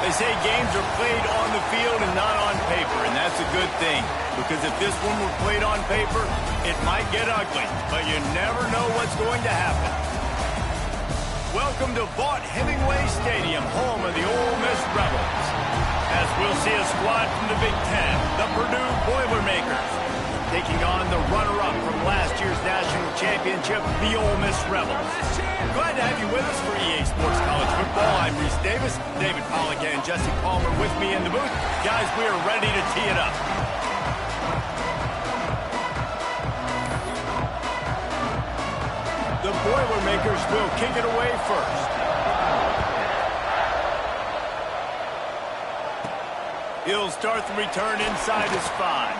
They say games are played on the field and not on paper, and that's a good thing. Because if this one were played on paper, it might get ugly, but you never know what's going to happen. Welcome to Vaught-Hemingway Stadium, home of the Ole Miss Rebels. As we'll see a squad from the Big Ten, the Purdue Boilermakers, taking on the runner-up from last year's national championship, the Ole Miss Rebels. Glad to have you with us for EA Sports College Football. I'm Reese Davis, David Pollack and Jesse Palmer with me in the booth. Guys, we are ready to tee it up. The Boilermakers will kick it away first. He'll start the return inside his 5.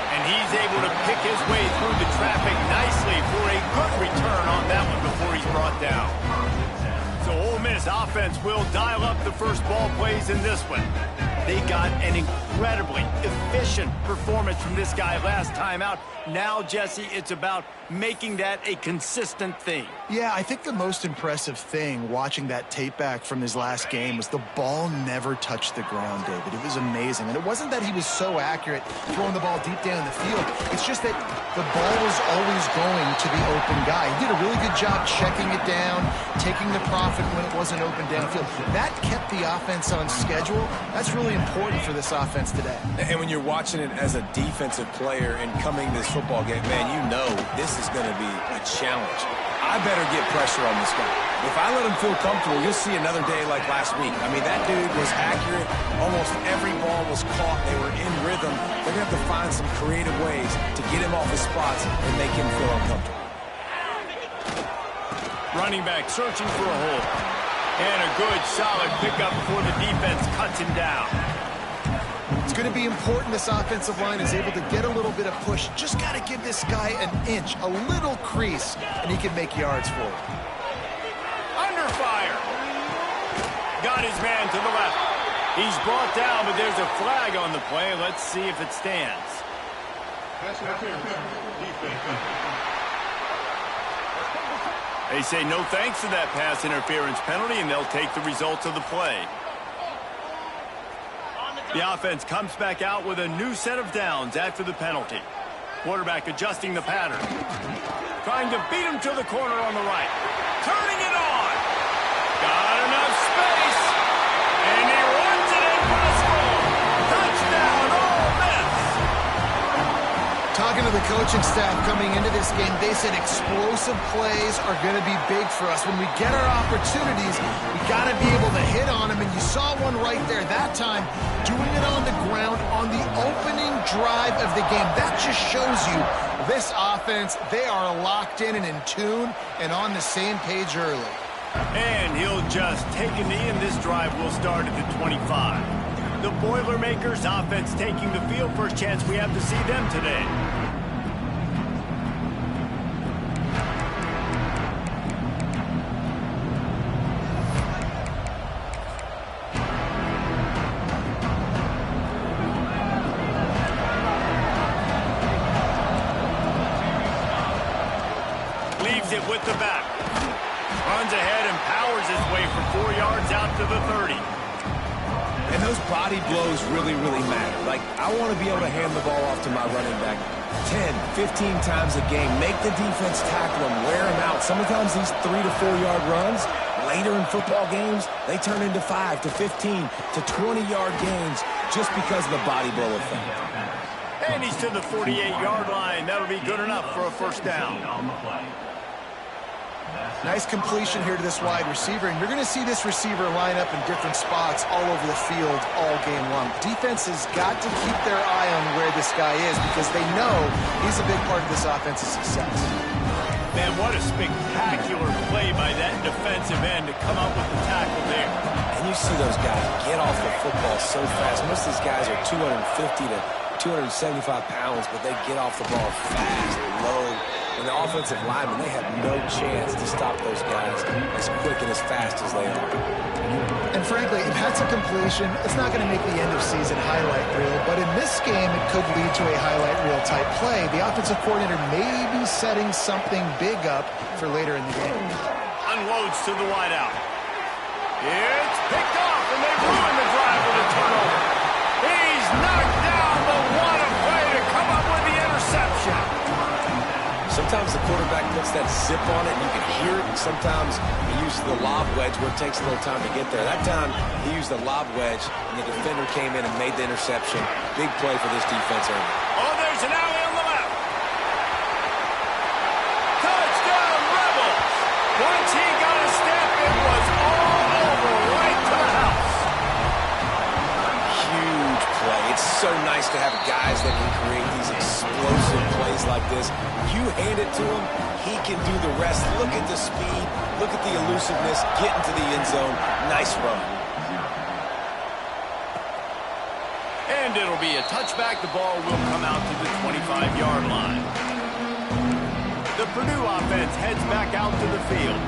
And he's able to pick his way through the traffic nicely for a good return on that one before he's brought down. So Ole Miss offense will dial up the first ball plays in this one. They got an incredibly efficient performance from this guy last time out. Now, Jesse, it's about making that a consistent thing. Yeah, I think the most impressive thing watching that tape back from his last game was the ball never touched the ground, David. It was amazing. And it wasn't that he was so accurate throwing the ball deep down the field. It's just that the ball was always going to the open guy. He did a really good job checking it down, taking the profit when it wasn't open downfield. That kept the offense on schedule. That's really important for this offense today. And when you're watching it as a defensive player and coming this football game, man, you know this is going to be a challenge. I better get pressure on this guy. If I let him feel comfortable, you'll see another day like last week. I mean, that dude was accurate. Almost every ball was caught. They were in rhythm. They're going to have to find some creative ways to get him off his spots and make him feel uncomfortable. Running back searching for a hole. And a good, solid pickup before the defense cuts him down. It's going to be important this offensive line is able to get a little bit of push. Just got to give this guy an inch, a little crease, and he can make yards for it. Under fire. Got his man to the left. He's brought down, but there's a flag on the play. Let's see if it stands. They say no thanks to that pass interference penalty, and they'll take the results of the play. The offense comes back out with a new set of downs after the penalty. Quarterback adjusting the pattern. Trying to beat him to the corner on the right. Turning it on. Got enough space. And he runs it in for a score. Touchdown, Ole Miss. Talking to the coaching staff coming into this game, they said explosive plays are going to be big for us. When we get our opportunities, we got to be able to hit on them. And you saw one right there that time, doing it on the ground on the opening drive of the game. That just shows you this offense, they are locked in and in tune and on the same page early. And he'll just take a knee, and this drive will start at the 25. The Boilermakers offense taking the field. First chance we have to see them today. Leaves it with the back. Runs ahead and powers his way for 4 yards out to the 30. And those body blows really, really matter. Like, I want to be able to hand the ball off to my running back 10, 15 times a game. Make the defense tackle him, wear him out. Sometimes these 3 to 4 yard runs, later in football games, they turn into 5 to 15 to 20 yard gains just because of the body blow effect. And he's to the 48-yard line. That'll be good enough for a first down. Nice completion here to this wide receiver, and you're going to see this receiver line up in different spots all over the field all game long. Defense has got to keep their eye on where this guy is because they know he's a big part of this offense's success. Man, what a spectacular play by that defensive end to come up with the tackle there. And you see those guys get off the football so fast. Most of these guys are 250 to 275 pounds, but they get off the ball fast, low. And the offensive linemen, they have no chance to stop those guys as quick and as fast as they are. And frankly, if that's a completion, it's not going to make the end of season highlight reel, but in this game, it could lead to a highlight reel type play. The offensive coordinator may be setting something big up for later in the game. Unloads to the wideout. It's picked off, and they ruin the drive with a turnover. He's knocked down, but what a play to come up with the interception. Sometimes the quarterback puts that zip on it, and you can hear it. Sometimes he uses the lob wedge where it takes a little time to get there. That time, he used the lob wedge, and the defender came in and made the interception. Big play for this defense early. Oh, there's an alley on the left. Touchdown, Rebels. Once he got a step, it was all over, right to the house. Huge play. It's so nice to have guys that can create these explosive plays like this. You hand it to him, he can do the rest. Look at the speed. Look at the elusiveness. Get into the end zone. Nice run. And it'll be a touchback. The ball will come out to the 25-yard line. The Purdue offense heads back out to the field.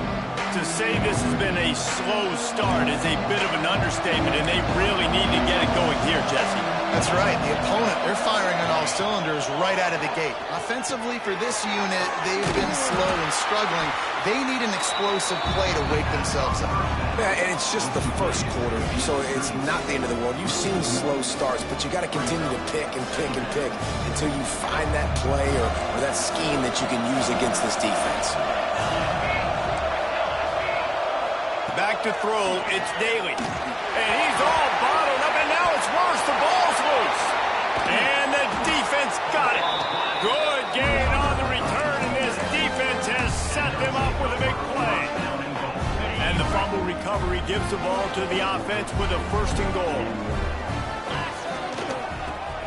To say this has been a slow start is a bit of an understatement, and they really need to get it going here, Jesse. That's right. The opponent, they're firing on all cylinders right out of the gate. Offensively, for this unit, they've been slow and struggling. They need an explosive play to wake themselves up. Yeah, and it's just the first quarter, so it's not the end of the world. You've seen slow starts, but you got to continue to pick and pick and pick until you find that play or that scheme that you can use against this defense. Back to throw, it's Daly. And he's all bottled up, and now it's worse. The ball's loose. And the defense got it. Good gain on the return, and this defense has set them up with a big play. And the fumble recovery gives the ball to the offense with a first and goal.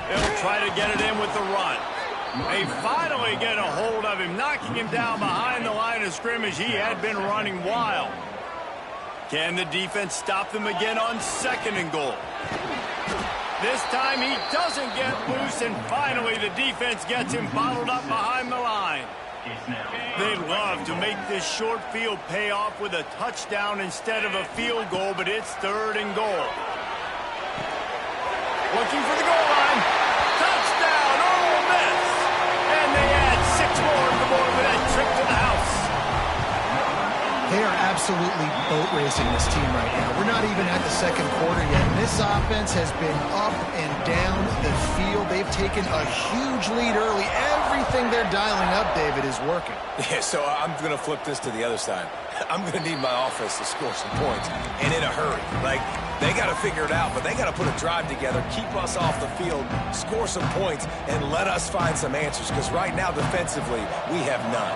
They'll try to get it in with the run. They finally get a hold of him, knocking him down behind the line of scrimmage. He had been running wild. Can the defense stop them again on second and goal? This time he doesn't get loose, and finally the defense gets him bottled up behind the line. They love to make this short field pay off with a touchdown instead of a field goal, but it's third and goal. Looking for the goal line. Touchdown, Ole Miss! And they add 6 more to the board with that trip to the house. They are absolutely boat racing this team right now. We're not even at the second quarter yet. And this offense has been up and down the field. They've taken a huge lead early. Everything they're dialing up, David, is working. Yeah, so I'm going to flip this to the other side. I'm going to need my offense to score some points, and in a hurry. Like, they got to figure it out, but they got to put a drive together, keep us off the field, score some points, and let us find some answers, because right now, defensively, we have none.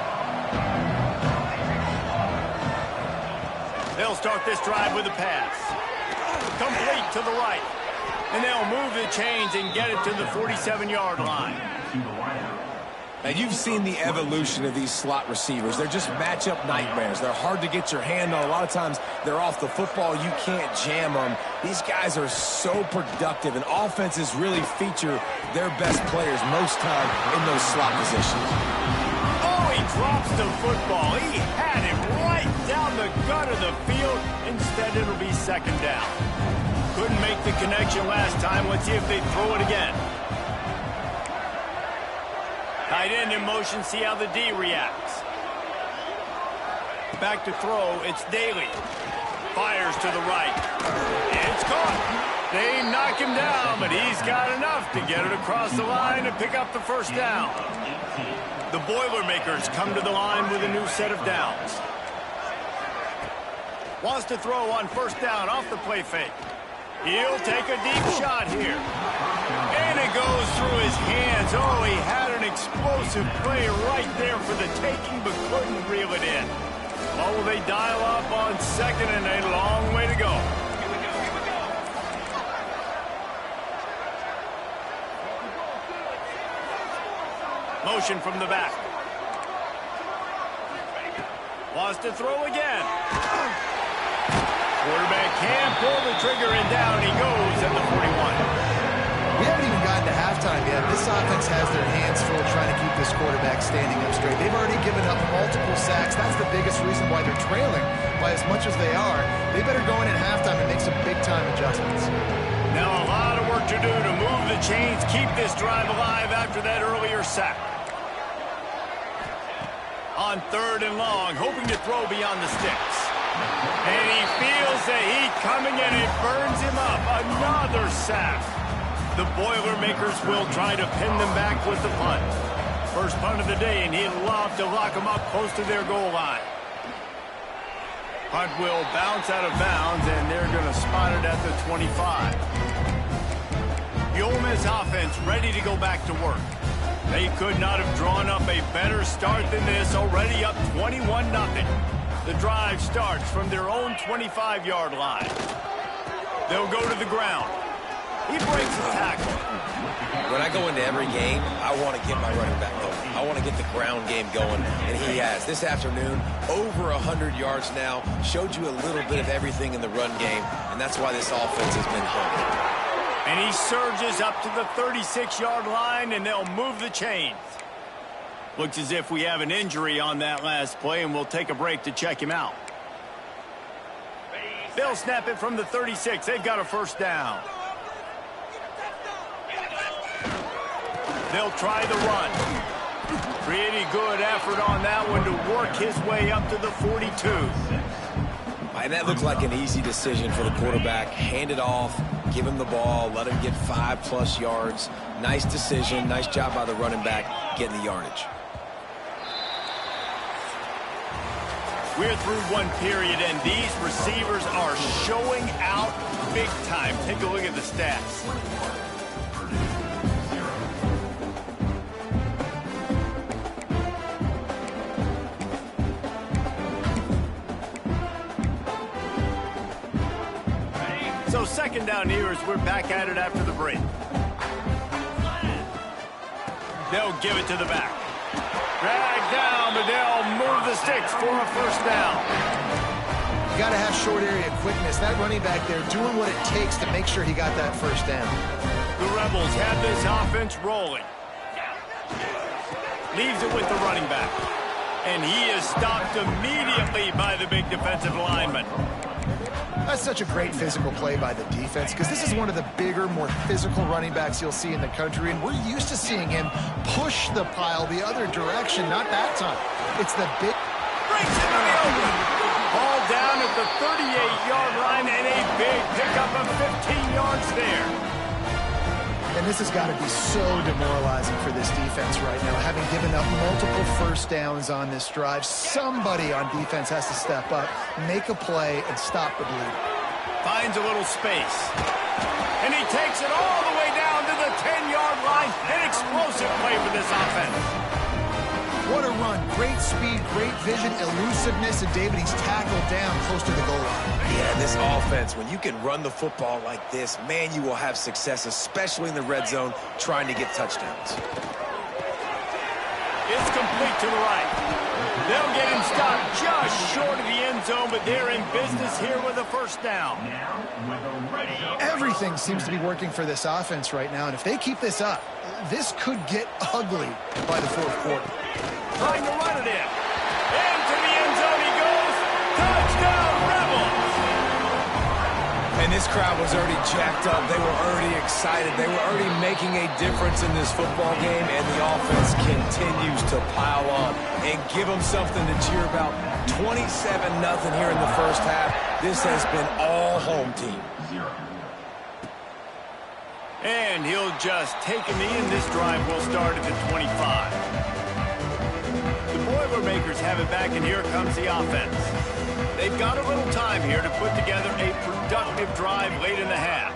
They'll start this drive with a pass. Complete to the right. And they'll move the chains and get it to the 47-yard line. Now, you've seen the evolution of these slot receivers. They're just matchup nightmares. They're hard to get your hand on. A lot of times, they're off the football. You can't jam them. These guys are so productive, and offenses really feature their best players most time in those slot positions. Oh, he drops the football. He had him right down the gut of the field. Instead, it'll be second down. Couldn't make the connection last time. Let's see if they throw it again. Tight end in motion, see how the D reacts. Back to throw, it's Daly. Fires to the right. It's caught. They knock him down, but he's got enough to get it across the line and pick up the first down. The Boilermakers come to the line with a new set of downs. Wants to throw on first down off the play fake. He'll take a deep shot here. And it goes through his hands. Oh, he had an explosive play right there for the taking, but couldn't reel it in. Well, will they dial up on second, and a long way to go. Motion from the back. Wants to throw again. Quarterback can't pull the trigger, and down he goes at the 41. We haven't even gotten to halftime yet. This offense has their hands full trying to keep this quarterback standing up straight. They've already given up multiple sacks. That's the biggest reason why they're trailing by as much as they are. They better go in at halftime and make some big-time adjustments. Now a lot of work to do to move the chains, keep this drive alive after that earlier sack. On third and long, hoping to throw beyond the sticks. And he feels the heat coming and it burns him up. Another sack. The Boilermakers will try to pin them back with the punt. First punt of the day, and he'd love to lock them up close to their goal line. Punt will bounce out of bounds, and they're going to spot it at the 25. The Ole Miss offense ready to go back to work. They could not have drawn up a better start than this, already up 21-0. The drive starts from their own 25-yard line. They'll go to the ground. He breaks a tackle. When I go into every game, I want to get my running back going. I want to get the ground game going, and he has. This afternoon, over 100 yards now, showed you a little bit of everything in the run game, and that's why this offense has been home. And he surges up to the 36-yard line, and they'll move the chains. Looks as if we have an injury on that last play, and we'll take a break to check him out. They'll snap it from the 36. They've got a first down. They'll try the run. Pretty good effort on that one to work his way up to the 42. And that looked like an easy decision for the quarterback. Hand it off, give him the ball, let him get 5+ yards. Nice decision. Nice job by the running back getting the yardage. We're through one period, and these receivers are showing out big time. Take a look at the stats. So second down here as we're back at it after the break. They'll give it to the back. Drag down, but they'll move the sticks for a first down. You got to have short area quickness. That running back there doing what it takes to make sure he got that first down. The Rebels have this offense rolling. Leaves it with the running back. And he is stopped immediately by the big defensive lineman. That's such a great physical play by the defense because this is one of the bigger, more physical running backs you'll see in the country, and we're used to seeing him push the pile the other direction. Not that time. It's the big... Breaks into the open. Ball down at the 38-yard line and a big pickup of 15 yards there. And this has got to be so demoralizing for this defense right now, having given up multiple first downs on this drive. Somebody on defense has to step up, make a play, and stop the bleed. Finds a little space. And he takes it all the way down to the 10-yard line. An explosive play for this offense. What a run. Great speed, great vision, elusiveness, and David, he's tackled down close to the goal line. Yeah, this offense, when you can run the football like this, man, you will have success, especially in the red zone, trying to get touchdowns. It's complete to the right. They'll get him stopped just short of the end zone, but they're in business here with a first down. Everything seems to be working for this offense right now, and if they keep this up, this could get ugly by the fourth quarter. Trying to run it in. Into the end zone he goes. Touchdown, Rebels! And this crowd was already jacked up. They were already excited. They were already making a difference in this football game, and the offense continues to pile on and give them something to cheer about. 27-0 here in the first half. This has been all home team. And he'll just take a knee, and this drive will start at the 25. The Boilermakers have it back, and here comes the offense. They've got a little time here to put together a productive drive late in the half.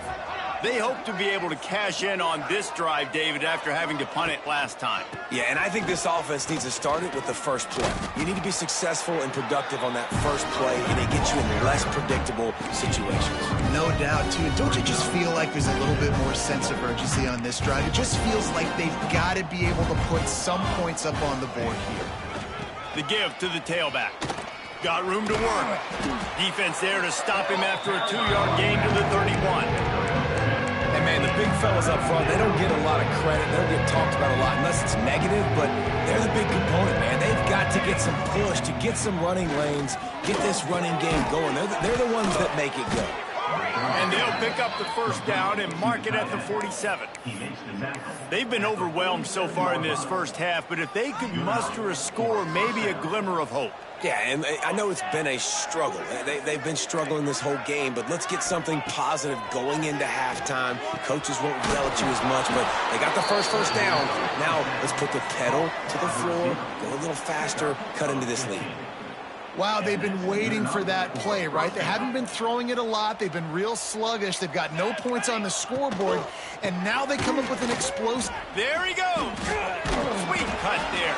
They hope to be able to cash in on this drive, David, after having to punt it last time. Yeah, and I think this offense needs to start it with the first play. You need to be successful and productive on that first play, and it gets you in less predictable situations. No doubt, too. Don't you just feel like there's a little bit more sense of urgency on this drive? It just feels like they've got to be able to put some points up on the board here. The give to the tailback. Got room to work. Defense there to stop him after a 2-yard gain to the 31. And, man, the big fellas up front, they don't get a lot of credit. They don't get talked about a lot unless it's negative, but they're the big component, man. They've got to get some push, to get some running lanes, get this running game going. They're the ones that make it go. And they'll pick up the first down and mark it at the 47. They've been overwhelmed so far in this first half, but if they could muster a score, maybe a glimmer of hope. Yeah, and I know it's been a struggle. They've been struggling this whole game, but let's get something positive going into halftime. Coaches won't yell at you as much, but they got the first down. Now let's put the pedal to the floor, go a little faster, cut into this lead. Wow, they've been waiting for that play, right? They haven't been throwing it a lot. They've been real sluggish. They've got no points on the scoreboard, and now they come up with an explosive. There he goes. Sweet cut there.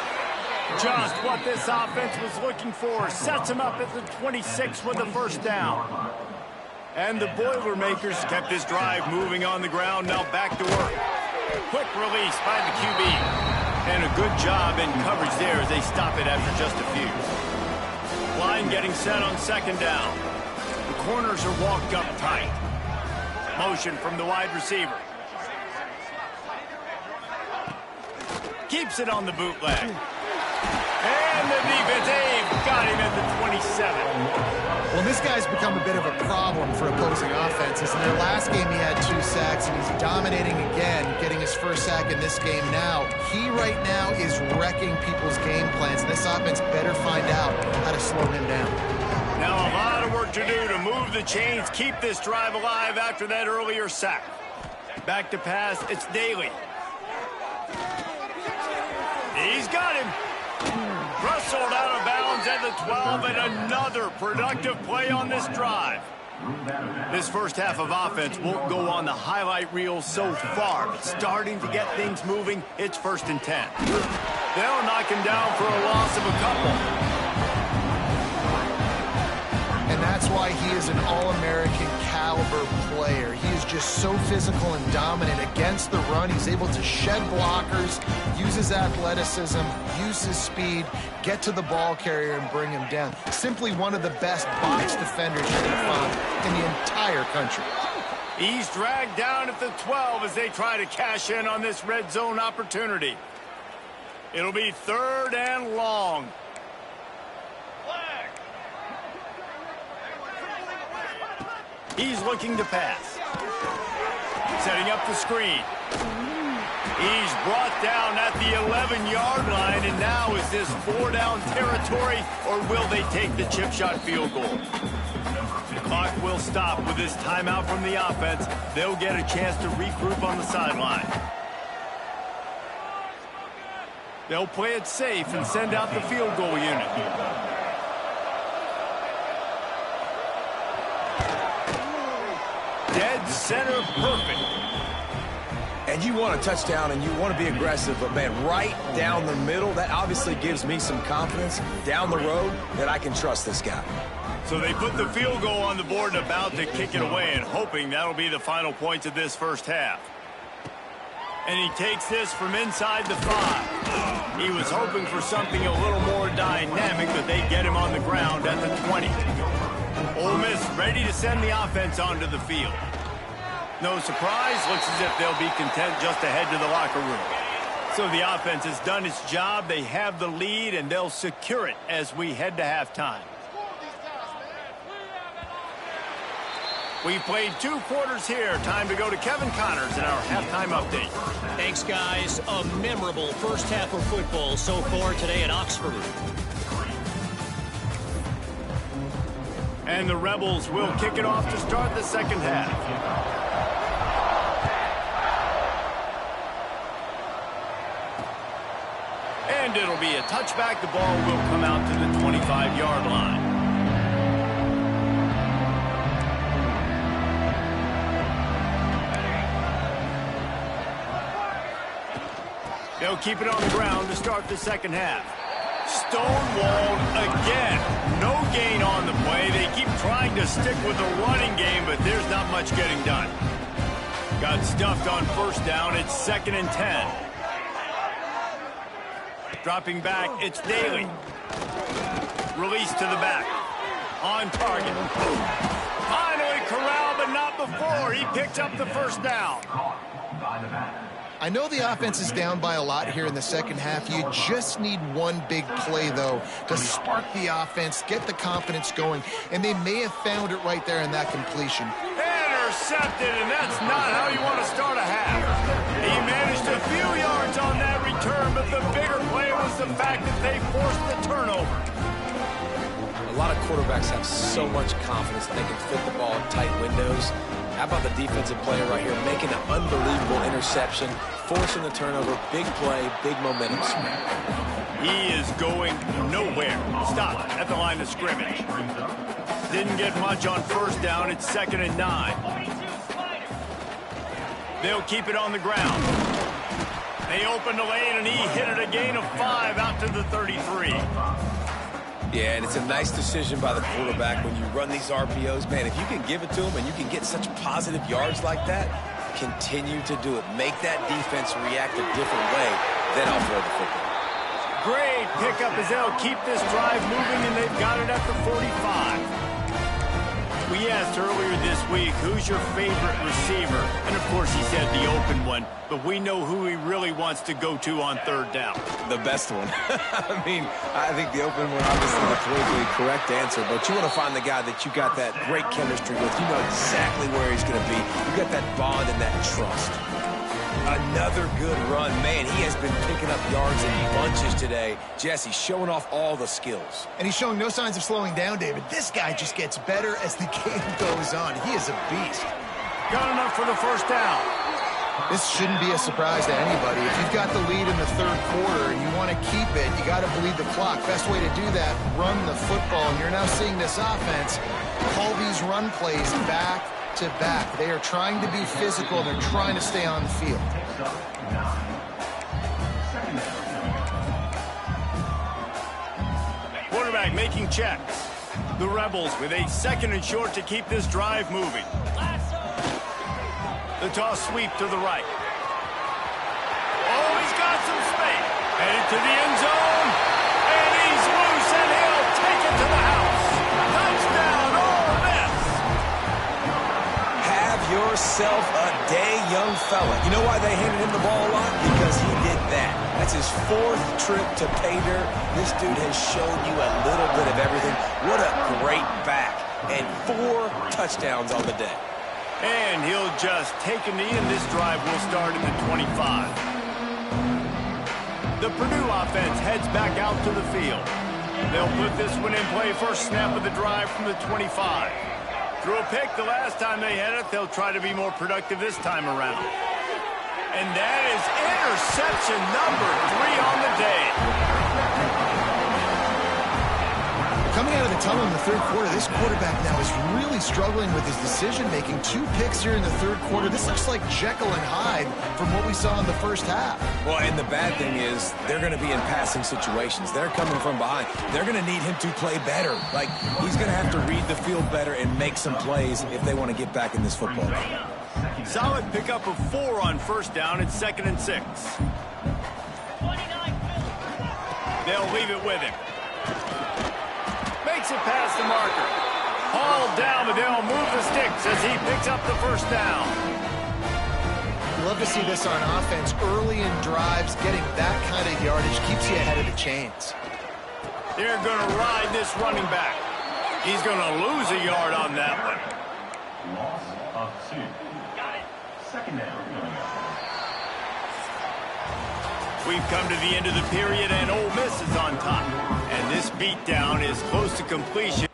Just what this offense was looking for. Sets him up at the 26 with the first down. And the Boilermakers kept this drive moving on the ground. Now back to work. Quick release by the QB. And a good job in coverage there as they stop it after just a few. Line getting set on second down. The corners are walked up tight. Motion from the wide receiver. Keeps it on the bootleg. And the defense, got him at the 27. Well, this guy's become a bit of a problem for opposing offenses. In their last game, he had 2 sacks, and he's dominating again, getting his first sack in this game now. He right now is wrecking people's game plans, and this offense better find out how to slow him down. Now a lot of work to do to move the chains, keep this drive alive after that earlier sack. Back to pass, it's Daly. He's got him. Wrestled out of bounds at the 12, and another productive play on this drive. This first half of offense won't go on the highlight reel so far, but starting to get things moving, it's 1st and 10. They'll knock him down for a loss of a couple. And that's why he is an All-American caliber player. He is just so physical and dominant against the run. He's able to shed blockers, use his athleticism, use his speed, get to the ball carrier and bring him down. Simply one of the best box defenders you're going to find in the entire country. He's dragged down at the 12 as they try to cash in on this red zone opportunity. It'll be 3rd and long. He's looking to pass. Setting up the screen. He's brought down at the 11-yard line, and now is this 4-down territory, or will they take the chip shot field goal? The clock will stop with this timeout from the offense. They'll get a chance to regroup on the sideline. They'll play it safe and send out the field goal unit. Dead center perfect. And you want a touchdown and you want to be aggressive, but man, right down the middle, that obviously gives me some confidence down the road that I can trust this guy. So they put the field goal on the board and about to kick it away, and hoping that'll be the final points of this first half. And he takes this from inside the 5. He was hoping for something a little more dynamic, but they get him on the ground at the 20. Ole Miss ready to send the offense onto the field. No surprise, looks as if they'll be content just to head to the locker room. So the offense has done its job. They have the lead, and they'll secure it as we head to halftime. We've played 2 quarters here. Time to go to Kevin Connors in our halftime update. Thanks, guys. A memorable first half of football so far today at Oxford. And the Rebels will kick it off to start the second half. And it'll be a touchback. The ball will come out to the 25-yard line. They'll keep it on the ground to start the second half. Stonewalled again. No gain on the play. They keep trying to stick with the running game, but there's not much getting done. Got stuffed on first down. It's 2nd and 10. Dropping back, it's Daly. Release to the back. On target. Finally corralled, but not before. He picked up the first down. I know the offense is down by a lot here in the second half. You just need one big play, though, to spark the offense, get the confidence going, and they may have found it right there in that completion. And a intercepted, and that's not how you want to start a half. He managed a few yards on that return, but the bigger play was the fact that they forced the turnover. A lot of quarterbacks have so much confidence that they can fit the ball in tight windows. How about the defensive player right here making an unbelievable interception, forcing the turnover, big play, big momentum swing. He is going nowhere. Stop at the line of scrimmage. Didn't get much on first down. It's 2nd and 9. They'll keep it on the ground. They opened the lane, and he hit it a gain of 5 out to the 33. Yeah, and it's a nice decision by the quarterback when you run these RPOs. Man, if you can give it to him and you can get such positive yards like that, continue to do it. Make that defense react a different way, then I'll throw the football. Great pickup as they'll keep this drive moving, and they've got it at the 45. We asked earlier this week, who's your favorite receiver? And, of course, he said the open one, but we know who he really wants to go to on 3rd down. The best one. I mean, I think the open one, obviously the politically correct answer, but you want to find the guy that you got that great chemistry with. You know exactly where he's going to be. You got that bond and that trust. Another good run. Man, he has been picking up yards in bunches today. Jesse showing off all the skills. And he's showing no signs of slowing down, David. This guy just gets better as the game goes on. He is a beast. Got enough for the 1st down. This shouldn't be a surprise to anybody. If you've got the lead in the 3rd quarter and you want to keep it, you got to bleed the clock. Best way to do that, run the football. And you're now seeing this offense call these run plays back to back. They are trying to be physical. They're trying to stay on the field. Quarterback making checks. The Rebels with a 2nd and short to keep this drive moving. The toss sweep to the right. Oh, he's got some space. Headed to the end zone. And he's loose, and he'll take it to the house. Touchdown, Ole Miss. Have yourself a day, young fella. You know why they handed him the ball a lot? Because he did that. That's his 4th trip to pay dirt. This dude has shown you a little bit of everything. What a great back. And 4 touchdowns on the day. And he'll just take a knee, and this drive will start at the 25. The Purdue offense heads back out to the field. They'll put this one in play. First snap of the drive from the 25. Threw a pick the last time they had it. They'll try to be more productive this time around. And that is interception number 3 on the day. Coming out of the tunnel in the 3rd quarter, this quarterback now is really struggling with his decision-making. 2 picks here in the 3rd quarter. This looks like Jekyll and Hyde from what we saw in the 1st half. Well, and the bad thing is they're going to be in passing situations. They're coming from behind. They're going to need him to play better. Like, he's going to have to read the field better and make some plays if they want to get back in this football game. Solid pickup of 4 on 1st down. It's 2nd and 6. They'll leave it with him. Makes it past the marker. Hauled down, but they'll move the sticks as he picks up the 1st down. Love to see this on offense early in drives. Getting that kind of yardage keeps you ahead of the chains. They're going to ride this running back. He's going to lose a yard on that one. Loss of 2. Got it. 2nd down. We've come to the end of the period, and Ole Miss is on top. And this beatdown is close to completion.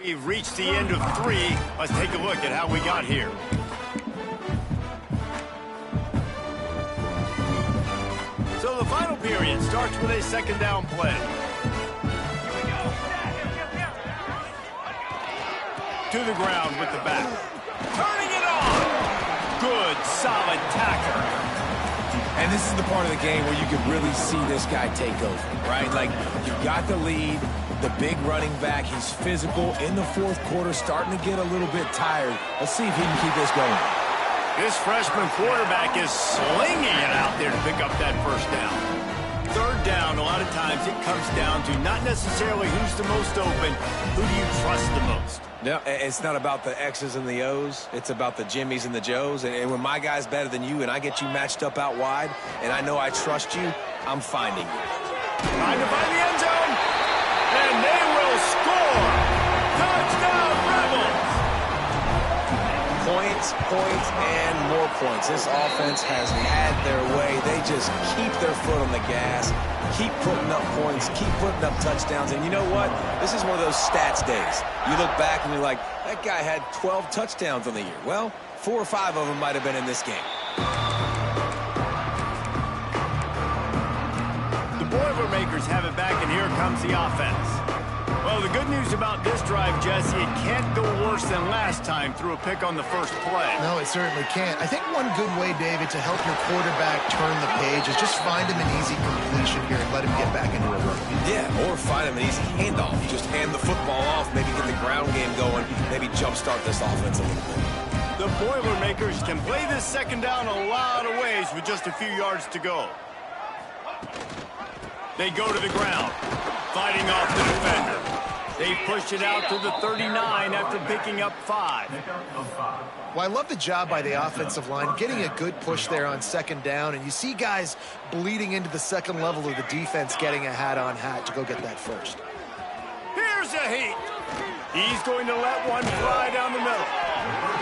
We've reached the end of 3. Let's take a look at how we got here. So the final period starts with a 2nd down play. To the ground with the back. Turning it on. Good, solid tackle. And this is the part of the game where you can really see this guy take over, right? Like, you've got the lead, the big running back. He's physical in the 4th quarter, starting to get a little bit tired. Let's see if he can keep this going. This freshman quarterback is slinging it out there to pick up that 1st down. 3rd third down, a lot of times it comes down to not necessarily who's the most open, who do you trust the most? No, it's not about the X's and the O's. It's about the Jimmies and the Joes. And when my guy's better than you and I get you matched up out wide and I know I trust you, I'm finding you. Trying to find the end zone. And they will score. Touchdown, Rebels. Points, and more points. This offense has had their way. They just keep their foot on the gas, keep putting up points, keep putting up touchdowns. And you know what? This is one of those stats days. You look back and you're like, that guy had 12 touchdowns on the year. Well, 4 or 5 of them might have been in this game. The Boilermakers have it back, and here comes the offense. Well, the good news about this drive, Jesse, it can't go worse than last time through a pick on the first play. No, it certainly can't. I think one good way, David, to help your quarterback turn the page is just find him an easy completion here and let him get back into a rhythm. Yeah, or find him an easy handoff. Just hand the football off, maybe get the ground game going, maybe jumpstart this offense a little bit. The Boilermakers can play this second down a lot of ways with just a few yards to go. They go to the ground, fighting off the defender. They push it out to the 39 after picking up 5. Well, I love the job by the offensive line, getting a good push there on second down, and you see guys bleeding into the second level of the defense getting a hat-on-hat to go get that first. Here's a heat. He's going to let one fly down the middle.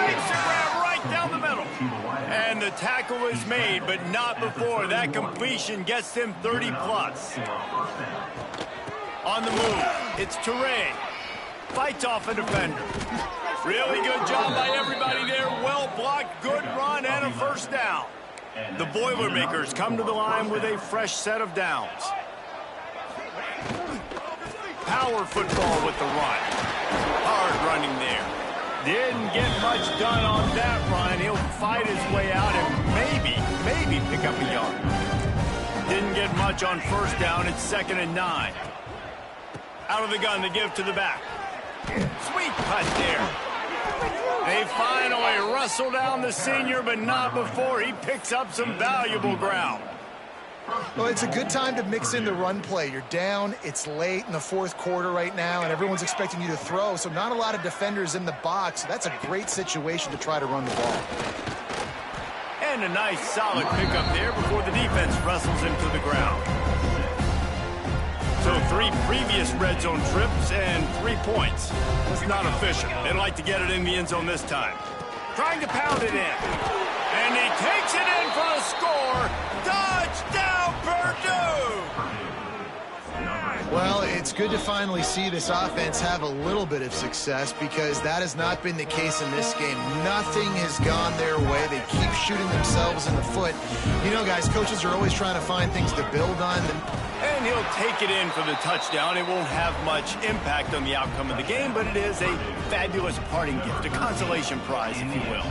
Makes a grab right down the middle. And the tackle is made, but not before that completion gets them 30-plus. On the move, it's Teray. Fights off a defender. Really good job by everybody there. Well blocked, good run, and a first down. The Boilermakers come to the line with a fresh set of downs. Power football with the run. Hard running there. Didn't get much done on that run. He'll fight his way out and maybe pick up a yard. Didn't get much on first down. It's 2nd and 9. Out of the gun to give to the back. Sweet cut there. They finally wrestle down the senior, but not before he picks up some valuable ground. Well, it's a good time to mix in the run play. You're down, it's late in the fourth quarter right now, and everyone's expecting you to throw, so not a lot of defenders in the box. That's a great situation to try to run the ball. And a nice solid pickup there before the defense wrestles him to the ground. So 3 previous red zone trips and 3 points. That's not efficient. They'd like to get it in the end zone this time. Trying to pound it in. And he takes it in for a score. Touchdown, Purdue! Well, it's good to finally see this offense have a little bit of success because that has not been the case in this game. Nothing has gone their way. They keep shooting themselves in the foot. You know, guys, coaches are always trying to find things to build on. And he'll take it in for the touchdown. It won't have much impact on the outcome of the game, but it is a fabulous parting gift, a consolation prize, if you will.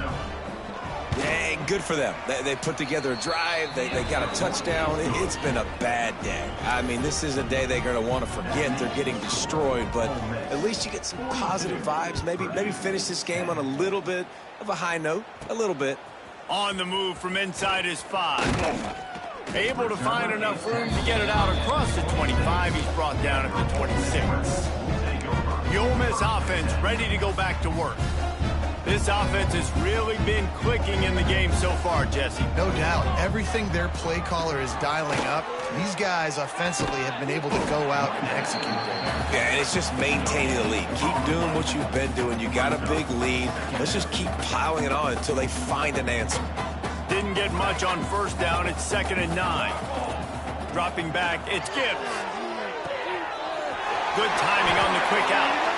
Hey, good for them. They put together a drive. They got a touchdown. It's been a bad day. I mean, this is a day they're going to want to forget. They're getting destroyed, but at least you get some positive vibes. Maybe finish this game on a little bit of a high note, a little bit. On the move from inside his 5. Able to find enough room to get it out across the 25. He's brought down at the 26. The Ole Miss offense ready to go back to work. This offense has really been clicking in the game so far, Jesse. No doubt. Everything their play caller is dialing up, these guys offensively have been able to go out and execute there. Yeah, and it's just maintaining the lead. Keep doing what you've been doing. You got a big lead. Let's just keep piling it on until they find an answer. Didn't get much on first down. It's 2nd and 9. Dropping back, it's Gibbs. Good timing on the quick out.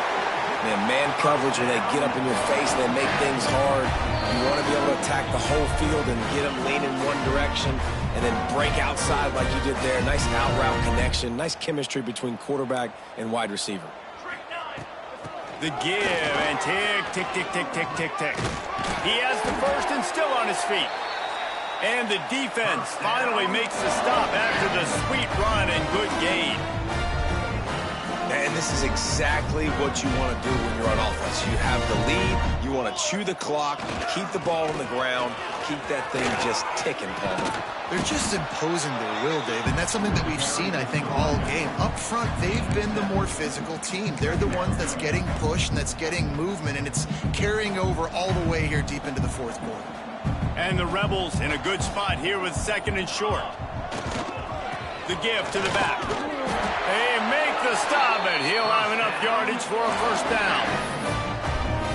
Man coverage, when they get up in your face, they make things hard. You want to be able to attack the whole field and get them leaning one direction and then break outside like you did there. Nice out route connection. Nice chemistry between quarterback and wide receiver. The give and tick, tick, tick, tick, tick, tick, tick. He has the first and still on his feet. And the defense finally makes the stop after the sweet run and good gain. And this is exactly what you want to do when you're on offense. You have the lead. You want to chew the clock, keep the ball on the ground, keep that thing just ticking, Palmer. They're just imposing their will, Dave, and that's something that we've seen, I think, all game. Up front, they've been the more physical team. They're the ones that's getting pushed and that's getting movement, and it's carrying over all the way here deep into the fourth quarter. And the Rebels in a good spot here with 2nd and short. The give to the back. They make the stop, and he'll have enough yardage for a first down.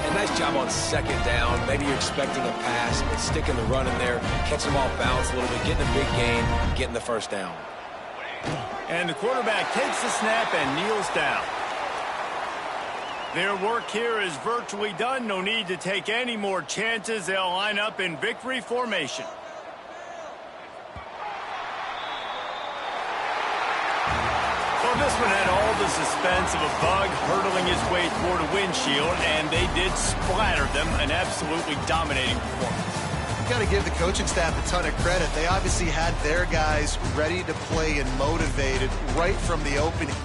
And nice job on 2nd down. Maybe you're expecting a pass, but sticking the run in there, catching them off balance a little bit, getting a big gain, getting the first down. And the quarterback takes the snap and kneels down. Their work here is virtually done. No need to take any more chances. They'll line up in victory formation. Well, this one had all the suspense of a bug hurtling his way toward a windshield, and they did splatter them. An absolutely dominating performance. You've got to give the coaching staff a ton of credit. They obviously had their guys ready to play and motivated right from the opening.